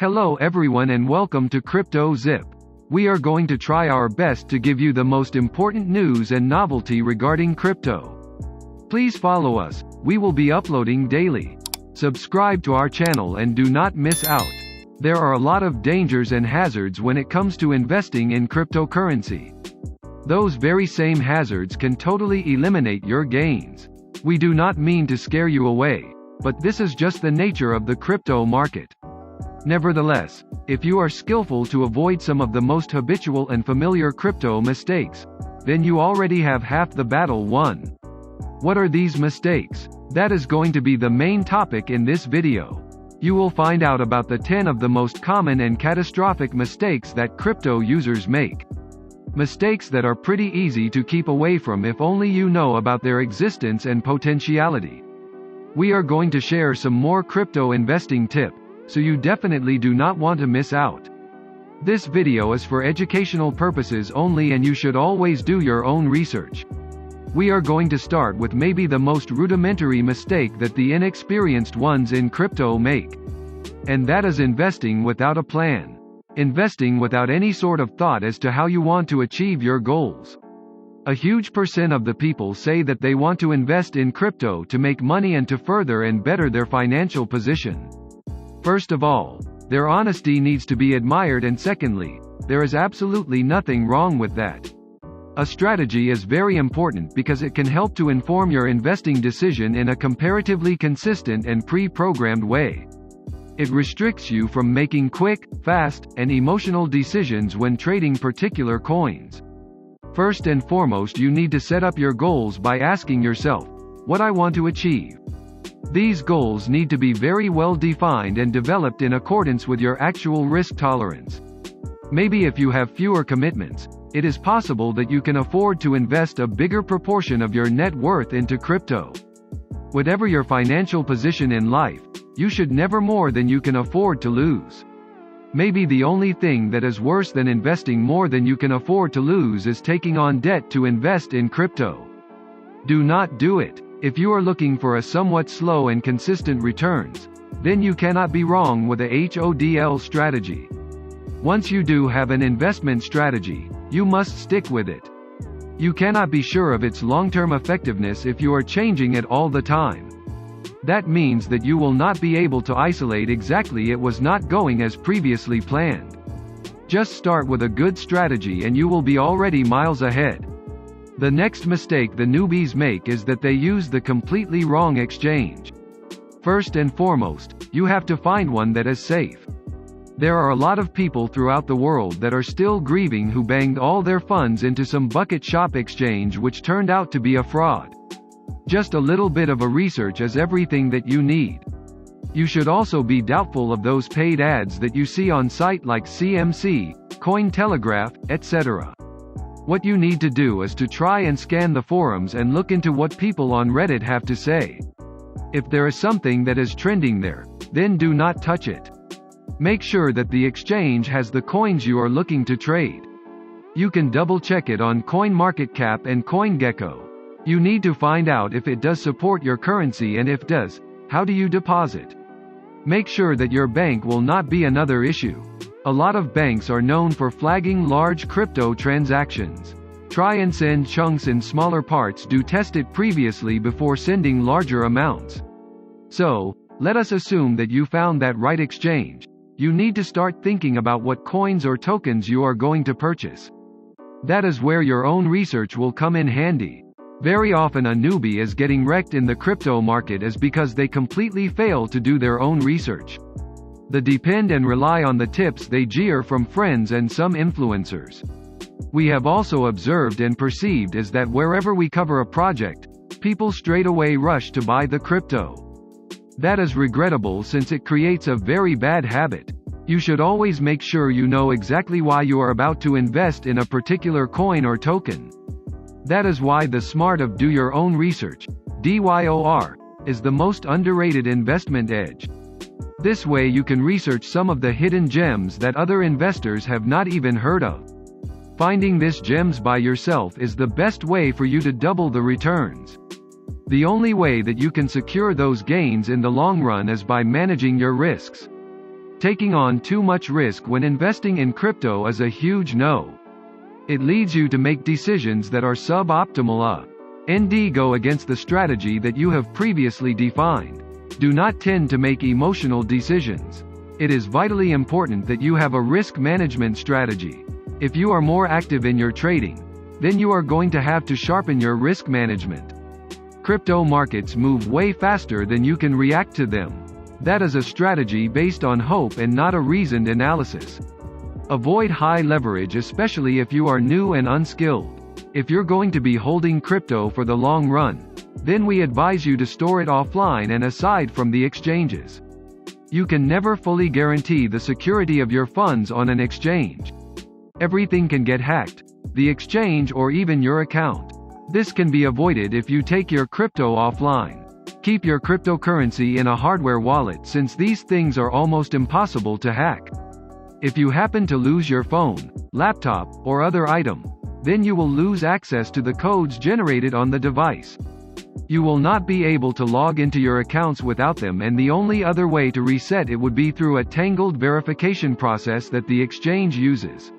Hello everyone and welcome to CryptoZip. We are going to try our best to give you the most important news and novelty regarding crypto. Please follow us, we will be uploading daily. Subscribe to our channel and do not miss out. There are a lot of dangers and hazards when it comes to investing in cryptocurrency. Those very same hazards can totally eliminate your gains. We do not mean to scare you away, but this is just the nature of the crypto market. Nevertheless, if you are skillful to avoid some of the most habitual and familiar crypto mistakes, then you already have half the battle won. What are these mistakes? That is going to be the main topic in this video. You will find out about the 10 of the most common and catastrophic mistakes that crypto users make. Mistakes that are pretty easy to keep away from if only you know about their existence and potentiality. We are going to share some more crypto investing tips, so you definitely do not want to miss out. This video is for educational purposes only and you should always do your own research. We are going to start with maybe the most rudimentary mistake that the inexperienced ones in crypto make. And that is investing without a plan. Investing without any sort of thought as to how you want to achieve your goals. A huge percent of the people say that they want to invest in crypto to make money and to further and better their financial position. First of all, their honesty needs to be admired, and secondly, there is absolutely nothing wrong with that. A strategy is very important because it can help to inform your investing decision in a comparatively consistent and pre-programmed way. It restricts you from making quick, fast, and emotional decisions when trading particular coins. First and foremost, you need to set up your goals by asking yourself, what I want to achieve. These goals need to be very well defined and developed in accordance with your actual risk tolerance. Maybe if you have fewer commitments, it is possible that you can afford to invest a bigger proportion of your net worth into crypto. Whatever your financial position in life, you should never more than you can afford to lose. Maybe the only thing that is worse than investing more than you can afford to lose is taking on debt to invest in crypto. Do not do it. If you are looking for a somewhat slow and consistent returns, then you cannot be wrong with a HODL strategy. Once you do have an investment strategy, you must stick with it. You cannot be sure of its long-term effectiveness if you are changing it all the time. That means that you will not be able to isolate exactly it was not going as previously planned. Just start with a good strategy and you will be already miles ahead. The next mistake the newbies make is that they use the completely wrong exchange. First and foremost, you have to find one that is safe. There are a lot of people throughout the world that are still grieving who banged all their funds into some bucket shop exchange which turned out to be a fraud. Just a little bit of a research is everything that you need. You should also be doubtful of those paid ads that you see on sites like CMC, Coin Telegraph, etc. What you need to do is to try and scan the forums and look into what people on Reddit have to say. If there is something that is trending there, then do not touch it. Make sure that the exchange has the coins you are looking to trade. You can double check it on CoinMarketCap and CoinGecko. You need to find out if it does support your currency, and if does, how do you deposit? Make sure that your bank will not be another issue. A lot of banks are known for flagging large crypto transactions. Try and send chunks in smaller parts. Do test it previously before sending larger amounts. So, let us assume that you found that right exchange. You need to start thinking about what coins or tokens you are going to purchase. That is where your own research will come in handy. Very often a newbie is getting wrecked in the crypto market is because they completely fail to do their own research. They depend and rely on the tips they hear from friends and some influencers. We have also observed and perceived is that wherever we cover a project, people straight away rush to buy the crypto. That is regrettable since it creates a very bad habit. You should always make sure you know exactly why you are about to invest in a particular coin or token. That is why the smart of do your own research, DYOR, is the most underrated investment edge. This way you can research some of the hidden gems that other investors have not even heard of. Finding these gems by yourself is the best way for you to double the returns. The only way that you can secure those gains in the long run is by managing your risks. Taking on too much risk when investing in crypto is a huge no. It leads you to make decisions that are suboptimal and go against the strategy that you have previously defined. Do not tend to make emotional decisions. It is vitally important that you have a risk management strategy. If you are more active in your trading, then you are going to have to sharpen your risk management. Crypto markets move way faster than you can react to them. That is a strategy based on hope and not a reasoned analysis. Avoid high leverage, especially if you are new and unskilled. If you're going to be holding crypto for the long run, then we advise you to store it offline and aside from the exchanges. You can never fully guarantee the security of your funds on an exchange. Everything can get hacked, the exchange or even your account. This can be avoided if you take your crypto offline. Keep your cryptocurrency in a hardware wallet since these things are almost impossible to hack. If you happen to lose your phone, laptop, or other item, then you will lose access to the codes generated on the device. You will not be able to log into your accounts without them, and the only other way to reset it would be through a tangled verification process that the exchange uses.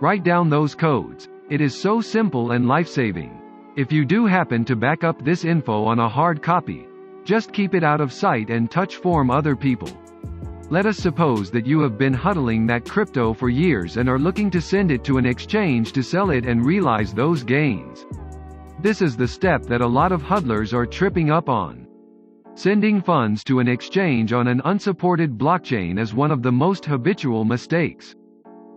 Write down those codes. It is so simple and life-saving. If you do happen to back up this info on a hard copy, just keep it out of sight and touch form other people. Let us suppose that you have been HODLing that crypto for years and are looking to send it to an exchange to sell it and realize those gains. This is the step that a lot of HODLers are tripping up on. Sending funds to an exchange on an unsupported blockchain is one of the most habitual mistakes.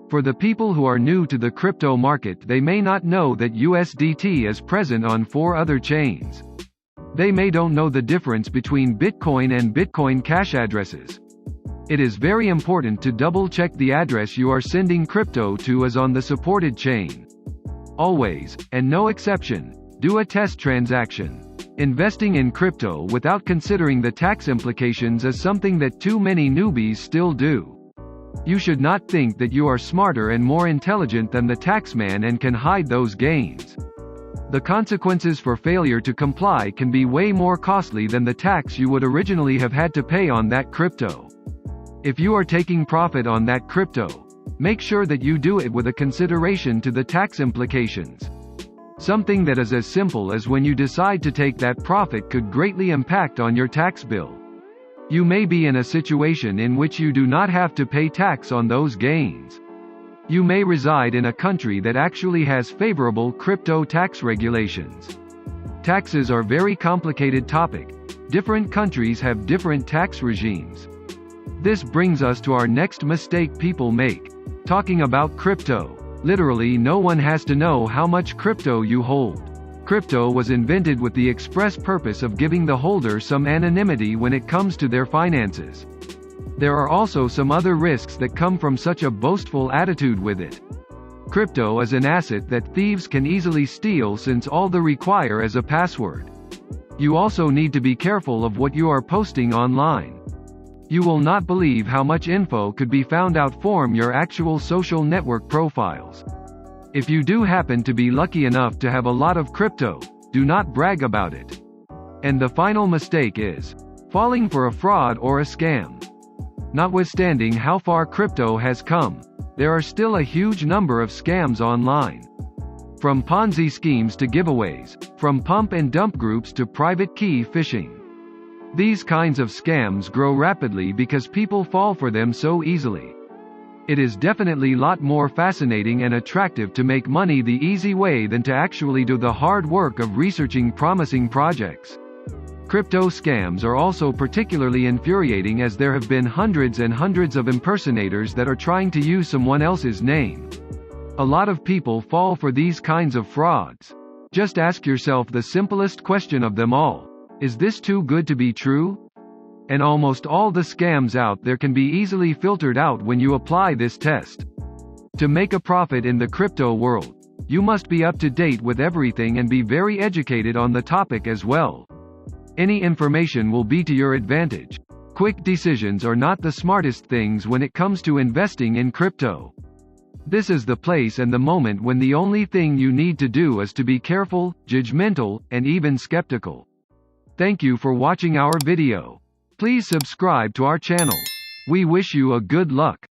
For the people who are new to the crypto market, they may not know that USDT is present on 4 other chains. They may don't know the difference between Bitcoin and Bitcoin Cash addresses. It is very important to double-check the address you are sending crypto to is on the supported chain. Always, and no exception, do a test transaction. Investing in crypto without considering the tax implications is something that too many newbies still do. You should not think that you are smarter and more intelligent than the taxman and can hide those gains. The consequences for failure to comply can be way more costly than the tax you would originally have had to pay on that crypto. If you are taking profit on that crypto, make sure that you do it with a consideration to the tax implications. Something that is as simple as when you decide to take that profit could greatly impact on your tax bill. You may be in a situation in which you do not have to pay tax on those gains. You may reside in a country that actually has favorable crypto tax regulations. Taxes are a very complicated topic. Different countries have different tax regimes. This brings us to our next mistake people make. Talking about crypto. Literally no one has to know how much crypto you hold. Crypto was invented with the express purpose of giving the holder some anonymity when it comes to their finances. There are also some other risks that come from such a boastful attitude with it. Crypto is an asset that thieves can easily steal since all they require is a password. You also need to be careful of what you are posting online. You will not believe how much info could be found out from your actual social network profiles. If you do happen to be lucky enough to have a lot of crypto, do not brag about it. And the final mistake is falling for a fraud or a scam. Notwithstanding how far crypto has come, there are still a huge number of scams online. From Ponzi schemes to giveaways, from pump and dump groups to private key phishing. These kinds of scams grow rapidly because people fall for them so easily. It is definitely a lot more fascinating and attractive to make money the easy way than to actually do the hard work of researching promising projects. Crypto scams are also particularly infuriating as there have been hundreds and hundreds of impersonators that are trying to use someone else's name. A lot of people fall for these kinds of frauds. Just ask yourself the simplest question of them all. Is this too good to be true? And almost all the scams out there can be easily filtered out when you apply this test. To make a profit in the crypto world, you must be up to date with everything and be very educated on the topic as well. Any information will be to your advantage. Quick decisions are not the smartest things when it comes to investing in crypto. This is the place and the moment when the only thing you need to do is to be careful, judgmental, and even skeptical. Thank you for watching our video. Please subscribe to our channel. We wish you a good luck.